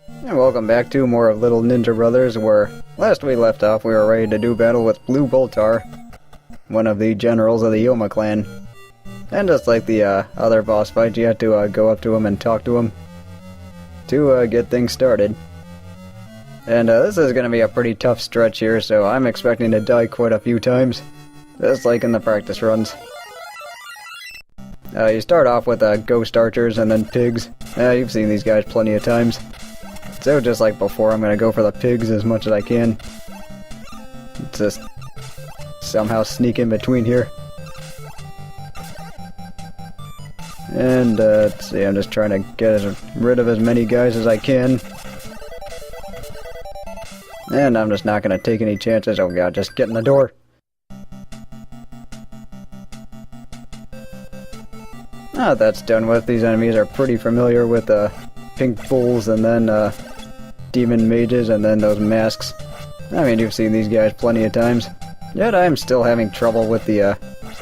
And welcome back to more of Little Ninja Brothers, where last we left off we were ready to do battle with Blue Boltar, one of the generals of the Yoma clan. And just like the other boss fight, you have to go up to him and talk to him to get things started. And this is going to be a pretty tough stretch here, so I'm expecting to die quite a few times, just like in the practice runs. You start off with ghost archers and then pigs. You've seen these guys plenty of times. So just like before, I'm going to go for the pigs as much as I can. Just somehow sneak in between here. And let's see, I'm just trying to get rid of as many guys as I can. And I'm just not going to take any chances. Oh god, just get in the door. Now that's done with, these enemies are pretty familiar with pink bulls and then demon mages and then those masks. I mean, you've seen these guys plenty of times. Yet I'm still having trouble with the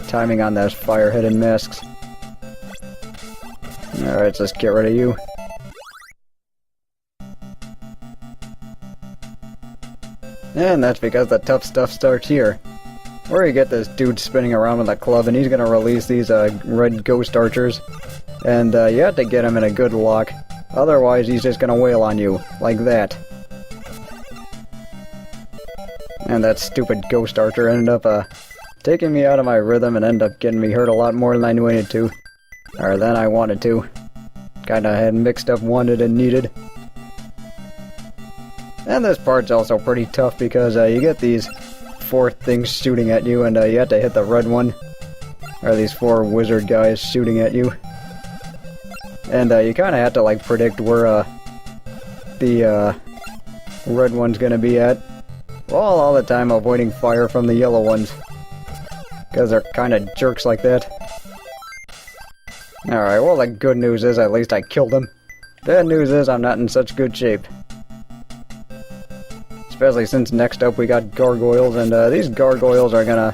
timing on those fire-headed masks. Alright, let's get rid of you. And that's because the tough stuff starts here, where you get this dude spinning around with a club and he's gonna release these red ghost archers. And you have to get him in a good lock, otherwise he's just gonna wail on you, like that. And that stupid ghost archer ended up taking me out of my rhythm and ended up getting me hurt a lot more than I knew I needed to. Or than I wanted to. Kinda had mixed up wanted and needed. And this part's also pretty tough because you get these 4 things shooting at you and you have to hit the red one. Or these 4 wizard guys shooting at you. And you kinda have to like predict where the red one's gonna be at, while all the time avoiding fire from the yellow ones. Because they're kinda jerks like that. Alright, well the good news is at least I killed him. Bad news is I'm not in such good shape. Especially since next up we got gargoyles, and these gargoyles are gonna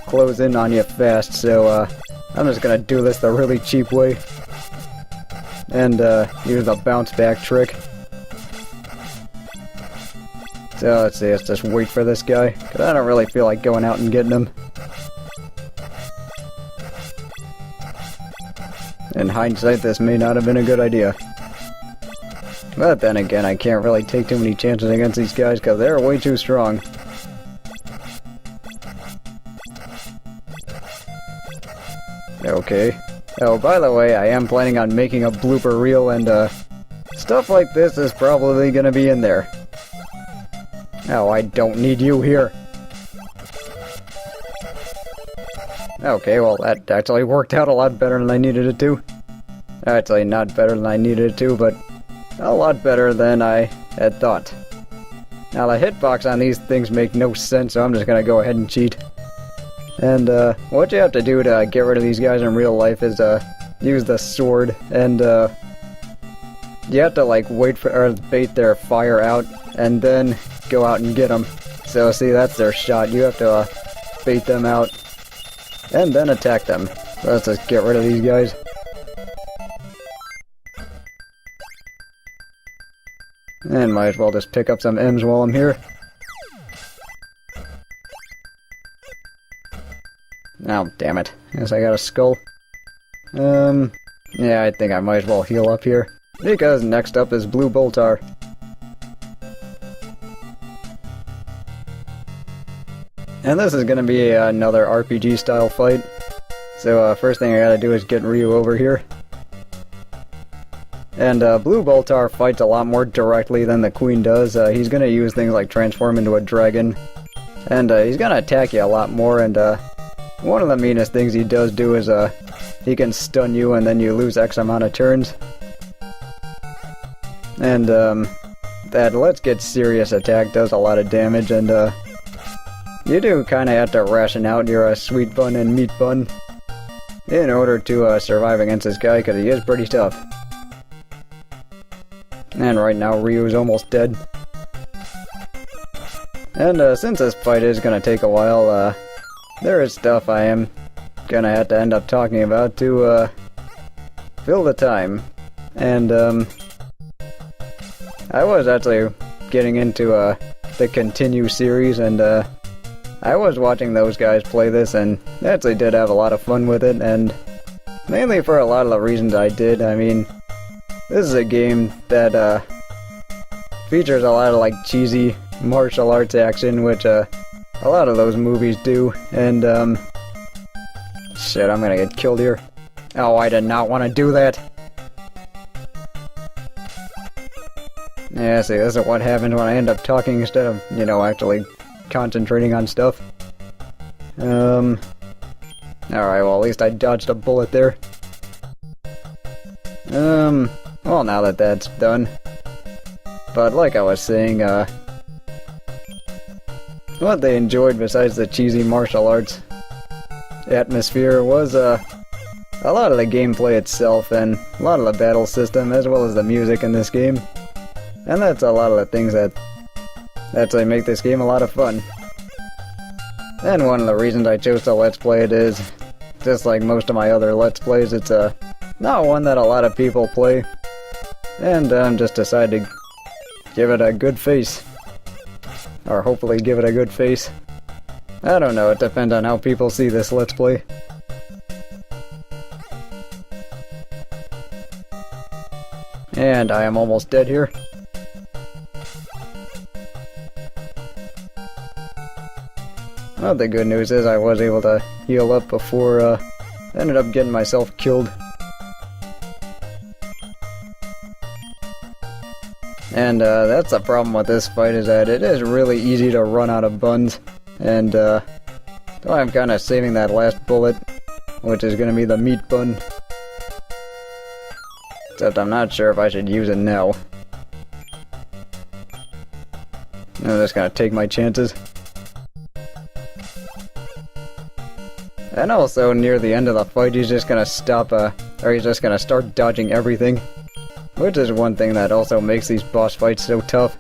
close in on you fast, so I'm just gonna do this the really cheap way. And use the bounce back trick. So let's see, let's just wait for this guy, because I don't really feel like going out and getting him. In hindsight, this may not have been a good idea. But then again, I can't really take too many chances against these guys because they're way too strong. Okay. Oh, by the way, I am planning on making a blooper reel, and stuff like this is probably gonna be in there. Oh, I don't need you here. Okay, well that actually worked out a lot better than I needed it to. Actually, not better than I needed it to, but a lot better than I had thought. Now the hitbox on these things make no sense, so I'm just gonna go ahead and cheat. And what you have to do to get rid of these guys in real life is use the sword, and you have to like wait for or bait their fire out, and then go out and get them. So see, that's their shot. You have to bait them out, and then attack them. Let's just get rid of these guys. And might as well just pick up some M's while I'm here. Oh, damn it. Guess I got a skull. Yeah, I think I might as well heal up here, because next up is Blue Boltar. And this is gonna be another RPG style fight. So first thing I gotta do is get Ryu over here. And Blue Boltar fights a lot more directly than the Queen does. He's gonna use things like transform into a dragon. And he's gonna attack you a lot more, and one of the meanest things he does do is he can stun you and then you lose X amount of turns. And that Let's Get Serious attack does a lot of damage, and you do kinda have to ration out your sweet bun and meat bun in order to survive against this guy, because he is pretty tough. And right now Ryu's almost dead. And since this fight is gonna take a while, there is stuff I am gonna have to end up talking about to fill the time. And I was actually getting into the Continue series, and I was watching those guys play this, and actually did have a lot of fun with it, and mainly for a lot of the reasons I did. I mean, this is a game that features a lot of like cheesy martial arts action, which a lot of those movies do, and shit, I'm gonna get killed here. Oh, I did not want to do that. Yeah, see, this is what happens when I end up talking instead of, you know, actually concentrating on stuff. Alright, well, at least I dodged a bullet there. Well, now that that's done. But like I was saying, what they enjoyed besides the cheesy martial arts atmosphere was, a lot of the gameplay itself and a lot of the battle system, as well as the music in this game. And that's a lot of the things that actually make this game a lot of fun. And one of the reasons I chose to Let's Play it is, just like most of my other Let's Plays, it's not one that a lot of people play. And just decided to give it a good face. Or hopefully give it a good face. I don't know, it depends on how people see this Let's Play. And I am almost dead here. Well, the good news is I was able to heal up before I ended up getting myself killed. And that's the problem with this fight, is that it is really easy to run out of buns. And so I'm kind of saving that last bullet, which is going to be the meat bun. Except I'm not sure if I should use it now. I'm just going to take my chances. And also, near the end of the fight, he's just gonna stop, or he's just gonna start dodging everything. Which is one thing that also makes these boss fights so tough.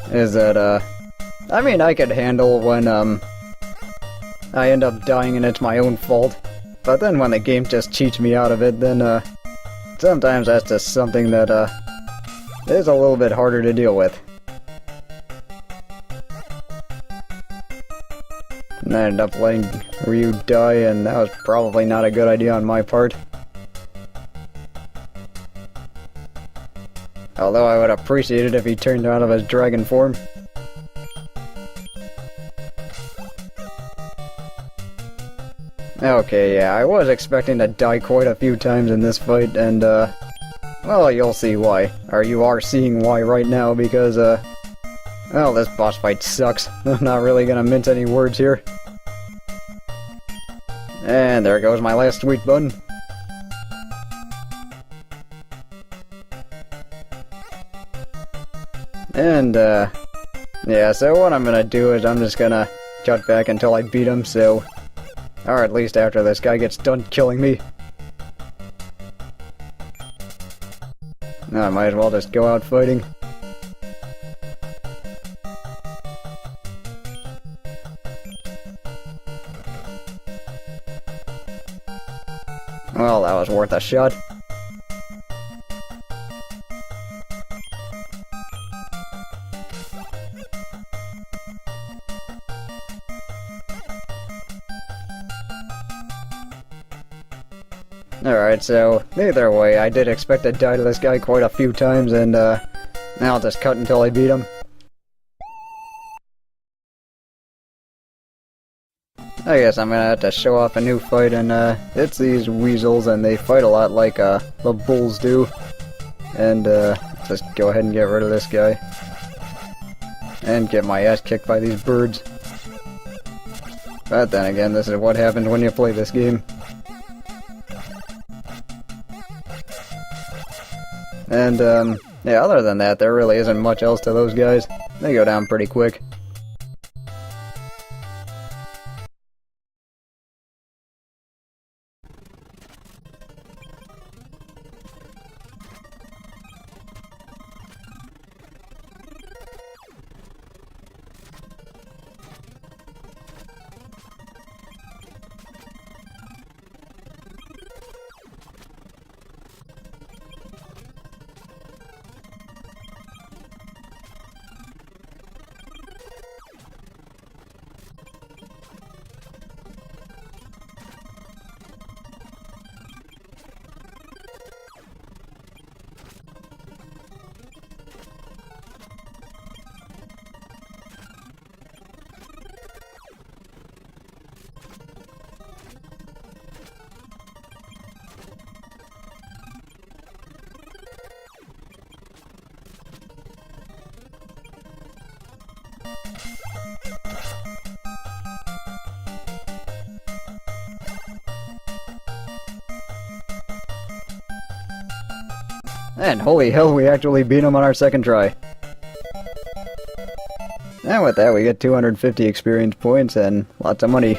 Is that, I mean, I could handle when, I end up dying and it's my own fault. But then when the game just cheats me out of it, then, sometimes that's just something that, is a little bit harder to deal with. And I ended up letting Ryu die, and that was probably not a good idea on my part. Although I would appreciate it if he turned out of his dragon form. Okay, yeah, I was expecting to die quite a few times in this fight, and well, you'll see why. Or you are seeing why right now, because well, this boss fight sucks. I'm not really gonna mince any words here. And there goes my last sweet bun. And, yeah, so what I'm gonna do is I'm just gonna cut back until I beat him, so... Or at least after this guy gets done killing me. I might as well just go out fighting. Well, that was worth a shot. Alright, so, either way, I did expect to die to this guy quite a few times, and, now I'll just cut until I beat him. I guess I'm gonna have to show off a new fight, and, it's these weasels, and they fight a lot like, the bulls do. And, just go ahead and get rid of this guy. And get my ass kicked by these birds. But then again, this is what happens when you play this game. And, yeah, other than that, there really isn't much else to those guys. They go down pretty quick. And holy hell, we actually beat him on our second try. And with that, we get 250 experience points and lots of money.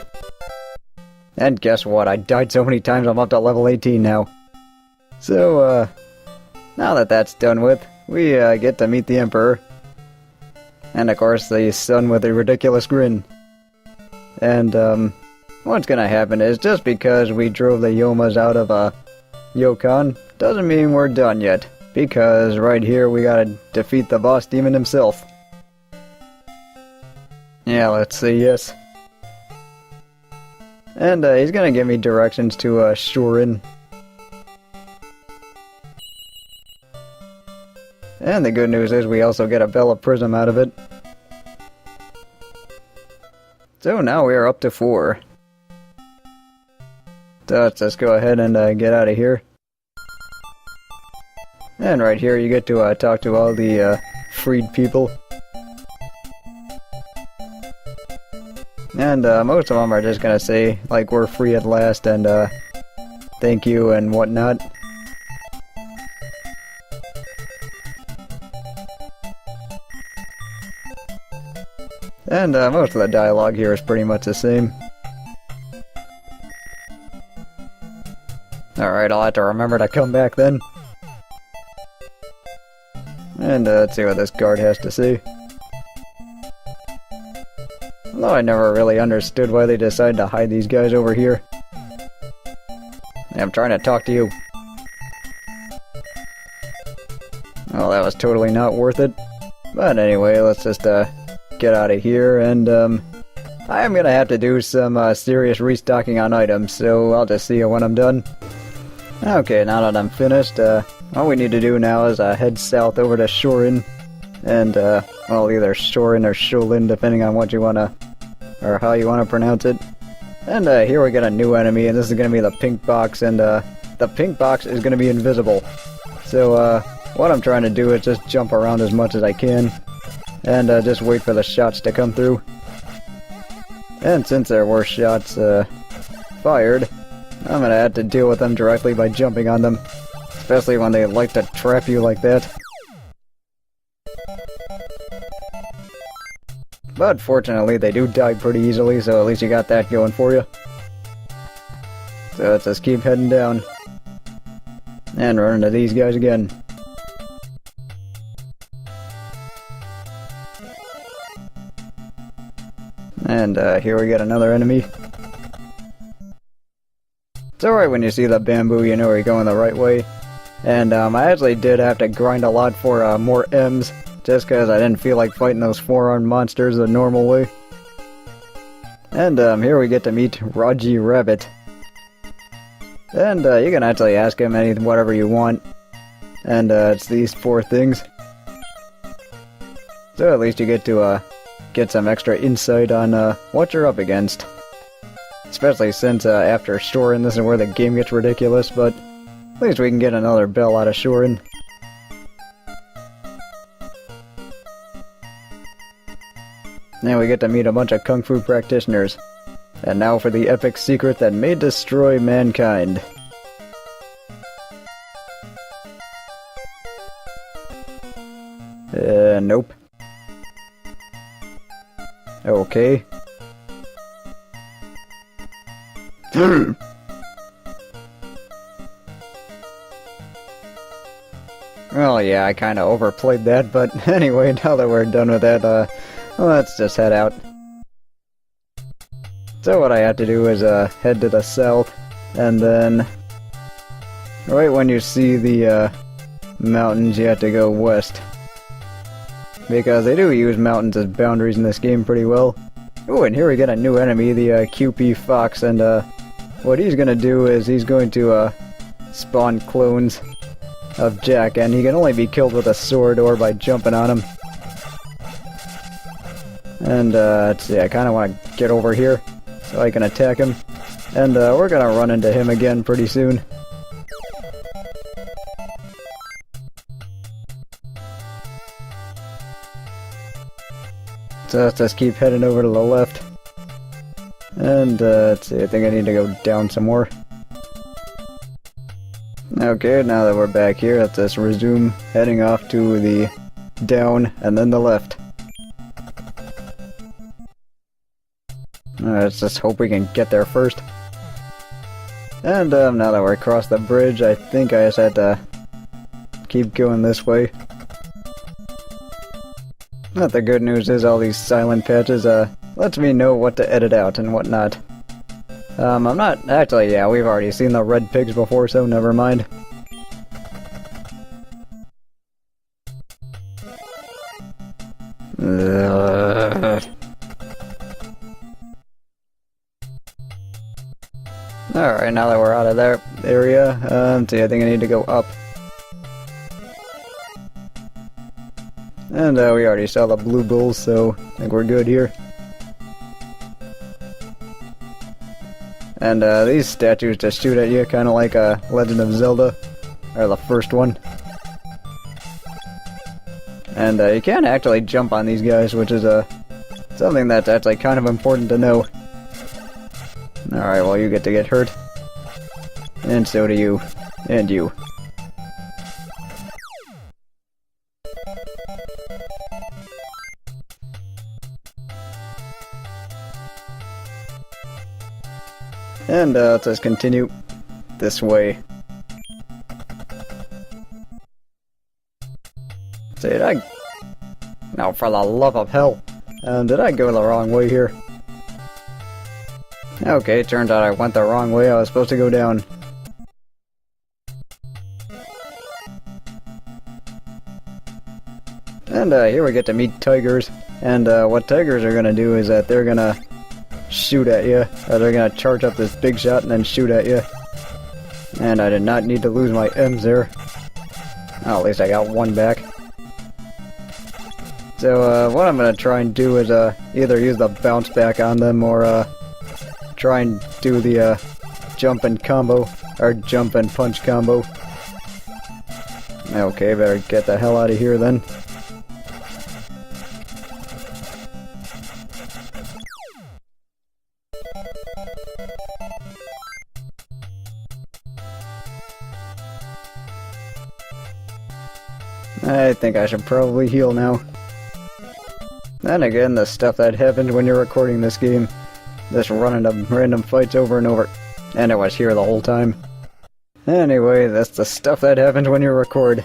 And guess what? I died so many times I'm up to level 18 now. So, now that that's done with, we get to meet the Emperor. And of course, the son with a ridiculous grin. And, what's gonna happen is, just because we drove the Yomas out of, Yokon, doesn't mean we're done yet. Because right here, we gotta defeat the boss demon himself. Yeah, let's see, yes. And he's gonna give me directions to Shorin. And the good news is we also get a Bella Prism out of it. So now we are up to 4. So let's just go ahead and get out of here. And right here you get to talk to all the freed people. And most of them are just gonna say, like, we're free at last, and thank you and whatnot. And most of the dialogue here is pretty much the same. Alright, I'll have to remember to come back then. And let's see what this guard has to say. Although I never really understood why they decided to hide these guys over here. I'm trying to talk to you. Well, that was totally not worth it. But anyway, let's just get out of here, and I am gonna have to do some serious restocking on items, so I'll just see you when I'm done. Okay, now that I'm finished, all we need to do now is head south over to Shorin, and well, either Shorin or Shorin, depending on what you wanna, or how you wanna pronounce it. And here we got a new enemy, and this is gonna be the pink box, and the pink box is gonna be invisible. So what I'm trying to do is just jump around as much as I can, and just wait for the shots to come through. And since there were shots fired, I'm gonna have to deal with them directly by jumping on them, especially when they like to trap you like that. But fortunately, they do die pretty easily, so at least you got that going for you. So let's just keep heading down. And run into these guys again. And here we get another enemy. It's alright when you see the bamboo, you know you're going the right way. And I actually did have to grind a lot for more M's, just because I didn't feel like fighting those 4-armed monsters the normal way. And here we get to meet Raji Rabbit. And you can actually ask him whatever you want. And it's these 4 things. So at least you get to get some extra insight on what you're up against. Especially since after Shorin, this is where the game gets ridiculous, but at least we can get another bell out of Shorin. Now we get to meet a bunch of Kung Fu practitioners. And now for the epic secret that may destroy mankind. Nope. Okay. Well, yeah, I kinda overplayed that, but anyway, now that we're done with that, let's just head out. So what I have to do is head to the south, and then right when you see the mountains, you have to go west. Because they do use mountains as boundaries in this game pretty well. Ooh, and here we get a new enemy, the QP Fox, and what he's gonna do is he's going to spawn clones of Jack, and he can only be killed with a sword or by jumping on him. And let's see, I kinda wanna get over here so I can attack him. And we're gonna run into him again pretty soon. So let's just keep heading over to the left. And let's see, I think I need to go down some more. Okay, now that we're back here, let's just resume heading off to the down and then the left. Let's just hope we can get there first. And now that we're across the bridge, I think I just had to keep going this way. But the good news is all these silent patches lets me know what to edit out and what not. I'm not... Actually, yeah, we've already seen the red pigs before, so never mind. Alright, now that we're out of that area, see, I think I need to go up. And we already saw the blue bulls, so I think we're good here. And these statues just shoot at you, kind of like Legend of Zelda, or the first one. And you can't actually jump on these guys, which is something that's actually kind of important to know. Alright, well, you get to get hurt. And so do you. And you. And let's just continue this way. Did I... Now, for the love of hell. Did I go the wrong way here? Okay, turns out I went the wrong way. I was supposed to go down. And here we get to meet tigers. And what tigers are gonna do is that they're gonna shoot at you. Or they're gonna charge up this big shot and then shoot at you. And I did not need to lose my M's there. Well, at least I got one back. So what I'm gonna try and do is either use the bounce back on them or try and do the jump and combo, or jump and punch combo. Okay, better get the hell out of here then. I think I should probably heal now. Then again, the stuff that happens when you're recording this game. Just running to random fights over and over. And it was here the whole time. Anyway, that's the stuff that happens when you record.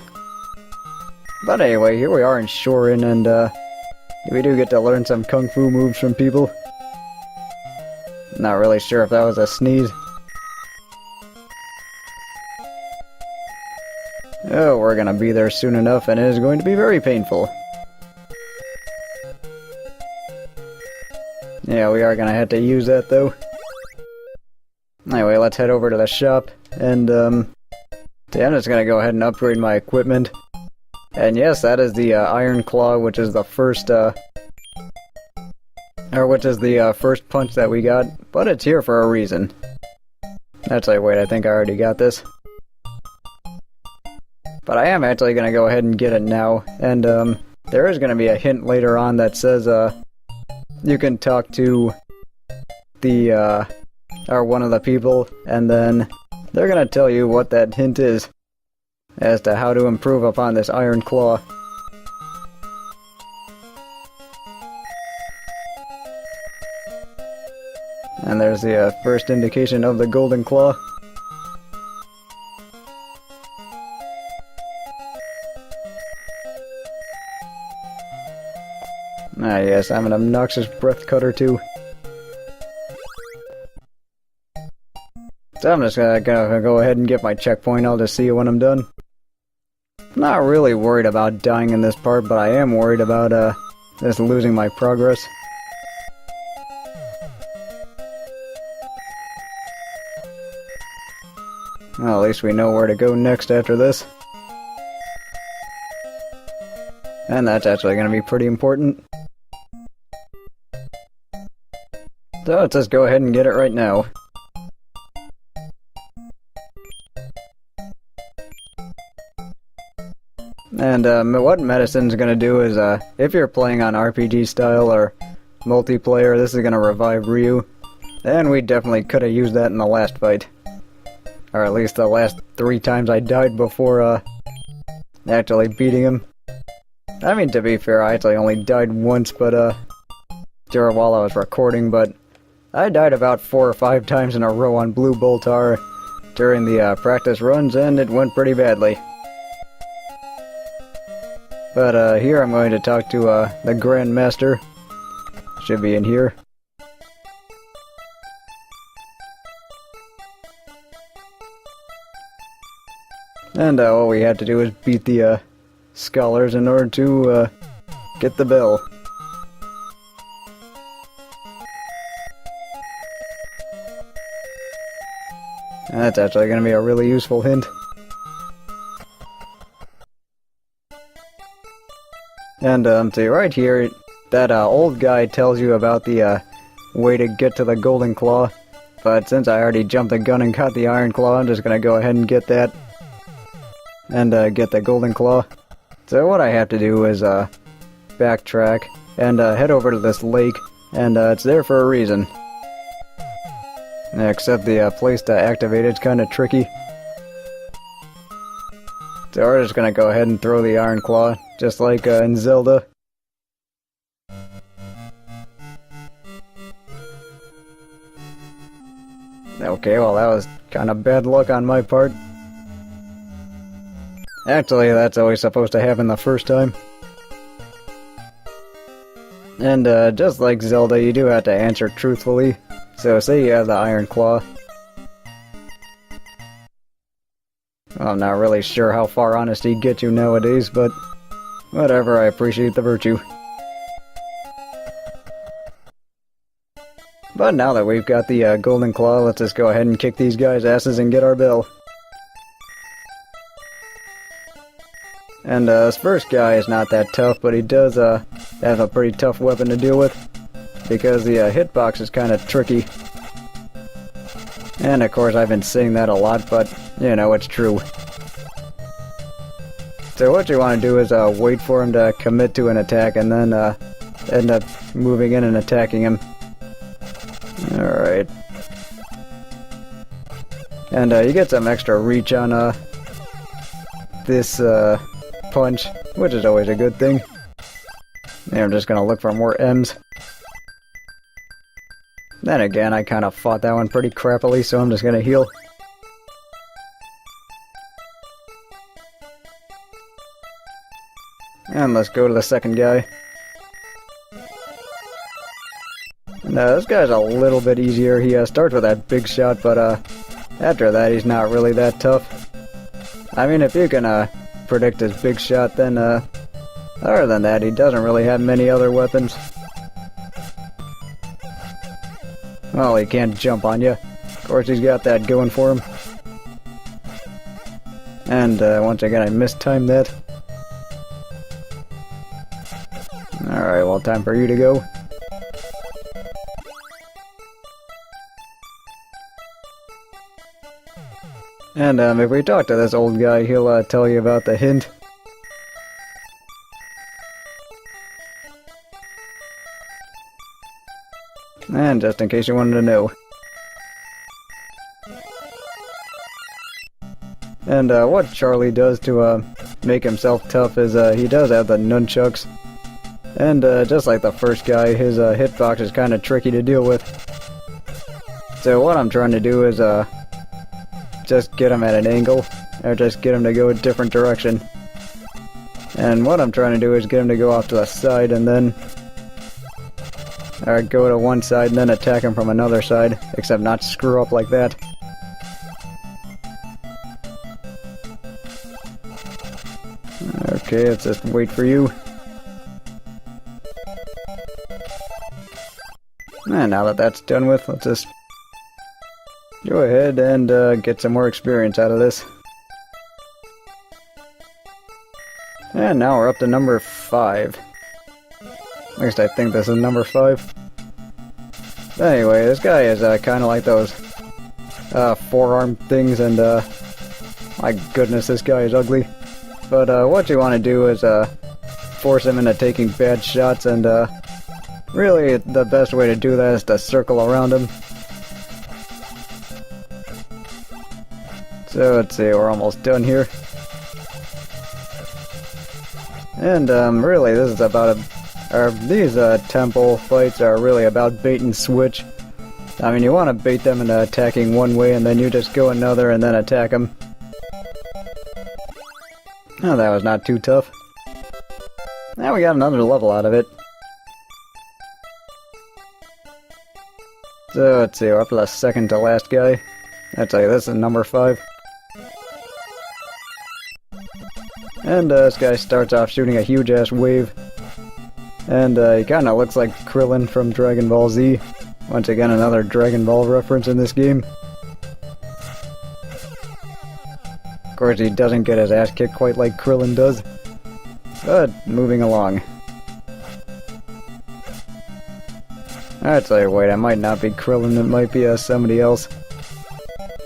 But anyway, here we are in Shorin, and we do get to learn some kung fu moves from people. Not really sure if that was a sneeze. Oh, we're gonna be there soon enough, and it is going to be very painful. Yeah, we are gonna have to use that, though. Anyway, let's head over to the shop, and, I'm just gonna go ahead and upgrade my equipment. And yes, that is the, Iron Claw, which is the first, which is the, first punch that we got, but it's here for a reason. Actually, wait, I think I already got this. But I am actually gonna go ahead and get it now, and, there is gonna be a hint later on that says, you can talk to the, or one of the people, and then they're gonna tell you what that hint is as to how to improve upon this Iron Claw. And there's the first indication of the Golden Claw. Ah yes, I'm an obnoxious breath cutter too. So I'm just gonna go ahead and get my checkpoint. I'll just see you when I'm done. I'm not really worried about dying in this part, but I am worried about just losing my progress. Well, at least we know where to go next after this. And that's actually gonna be pretty important. So let's just go ahead and get it right now. And what medicine's gonna do is, if you're playing on RPG style or multiplayer, this is gonna revive Ryu. And we definitely could have used that in the last fight. Or at least the last 3 times I died before, actually beating him. I mean, to be fair, I actually only died once, but, while I was recording, but I died about 4 or 5 times in a row on Blue Boltar during the, practice runs, and it went pretty badly. But, here I'm going to talk to, the Grandmaster. Should be in here. And, all we had to do is beat the, scholars in order to, get the bell. That's actually going to be a really useful hint. And, see, right here, that, old guy tells you about the, way to get to the Golden Claw. But since I already jumped the gun and got the Iron Claw, I'm just going to go ahead and get that. And, get the Golden Claw. So what I have to do is, backtrack and, head over to this lake. And, it's there for a reason. Except the, place to activate it's kind of tricky. So we're just gonna go ahead and throw the Iron Claw, just like, in Zelda. Okay, well that was kind of bad luck on my part. Actually, that's always supposed to happen the first time. And, just like Zelda, you do have to answer truthfully. So, say you have the Iron Claw. I'm not really sure how far honesty gets you nowadays, but whatever, I appreciate the virtue. But now that we've got the, Golden Claw, let's just go ahead and kick these guys' asses and get our bell. And, this first guy is not that tough, but he does, have a pretty tough weapon to deal with. Because the, hitbox is kind of tricky. And, of course, I've been saying that a lot, but, you know, it's true. So what you want to do is, wait for him to commit to an attack, and then, end up moving in and attacking him. Alright. And, you get some extra reach on, this, punch, which is always a good thing. And I'm just gonna look for more M's. Then again, I kind of fought that one pretty crappily, so I'm just gonna heal. And let's go to the second guy. Now, this guy's a little bit easier. He starts with that big shot, but after that, he's not really that tough. I mean, if you can predict his big shot, then other than that, he doesn't really have many other weapons. Well, he can't jump on you. Of course, he's got that going for him. And once again, I mistimed that. Alright, well, time for you to go. And if we talk to this old guy, he'll tell you about the hint. And just in case you wanted to know. And what Charlie does to make himself tough is he does have the nunchucks. And just like the first guy, his hitbox is kind of tricky to deal with. So what I'm trying to do is just get him at an angle, or just get him to go a different direction. And what I'm trying to do is get him to go off to the side and then go to one side and then attack him from another side, except not screw up like that. Okay, let's just wait for you. And now that that's done with, let's just go ahead and get some more experience out of this. And now we're up to number 5. At least I think this is number 5. Anyway, this guy is kind of like those forearm things, and my goodness, this guy is ugly. But what you want to do is force him into taking bad shots, and really the best way to do that is to circle around him. So let's see, we're almost done here. And really this is about these temple fights are really about bait and switch. I mean, you want to bait them into attacking one way, and then you just go another and then attack them. Oh, that was not too tough. Now we got another level out of it. So let's see, we're up to the second to last guy. I'd say this is number 5. And this guy starts off shooting a huge ass wave. And he kinda looks like Krillin from Dragon Ball Z. Once again, another Dragon Ball reference in this game. Of course, he doesn't get his ass kicked quite like Krillin does. But, moving along. I'd say, wait, it might not be Krillin, it might be somebody else.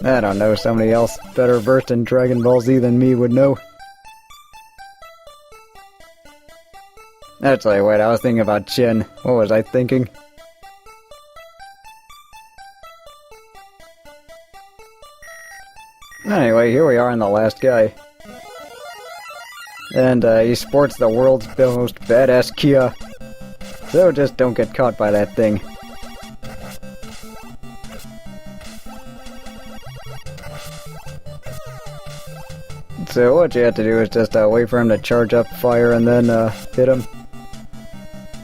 I don't know, somebody else better versed in Dragon Ball Z than me would know. I'd say, wait, I was thinking about Chen. What was I thinking? Anyway, here we are in the last guy. And he sports the world's most badass Kia. So just don't get caught by that thing. So what you have to do is just wait for him to charge up fire and then hit him.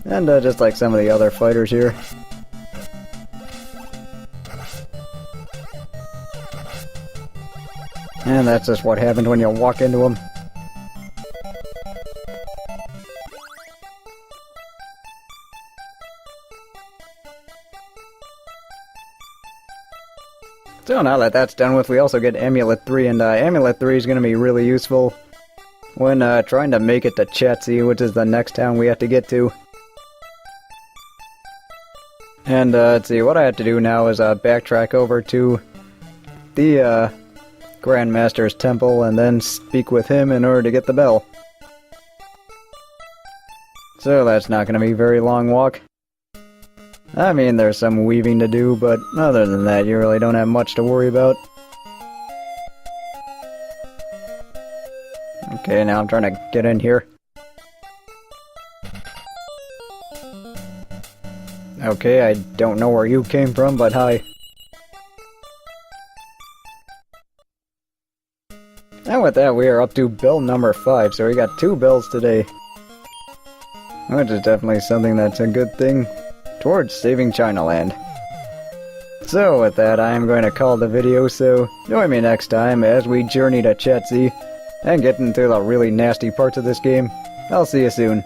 And just like some of the other fighters here. And that's just what happens when you walk into him. So now that that's done with, we also get Amulet 3, and Amulet 3 is going to be really useful when trying to make it to Chatsi, which is the next town we have to get to. And let's see, what I have to do now is backtrack over to the Grandmaster's temple and then speak with him in order to get the bell. So that's not going to be a very long walk. I mean, there's some weaving to do, but other than that, you really don't have much to worry about. Okay, now I'm trying to get in here. Okay, I don't know where you came from, but hi. And with that, we are up to bell number 5, so we got 2 bells today. Which is definitely something that's a good thing towards saving Chinaland. So with that, I am going to call the video, so join me next time as we journey to Chatsi and get into the really nasty parts of this game. I'll see you soon.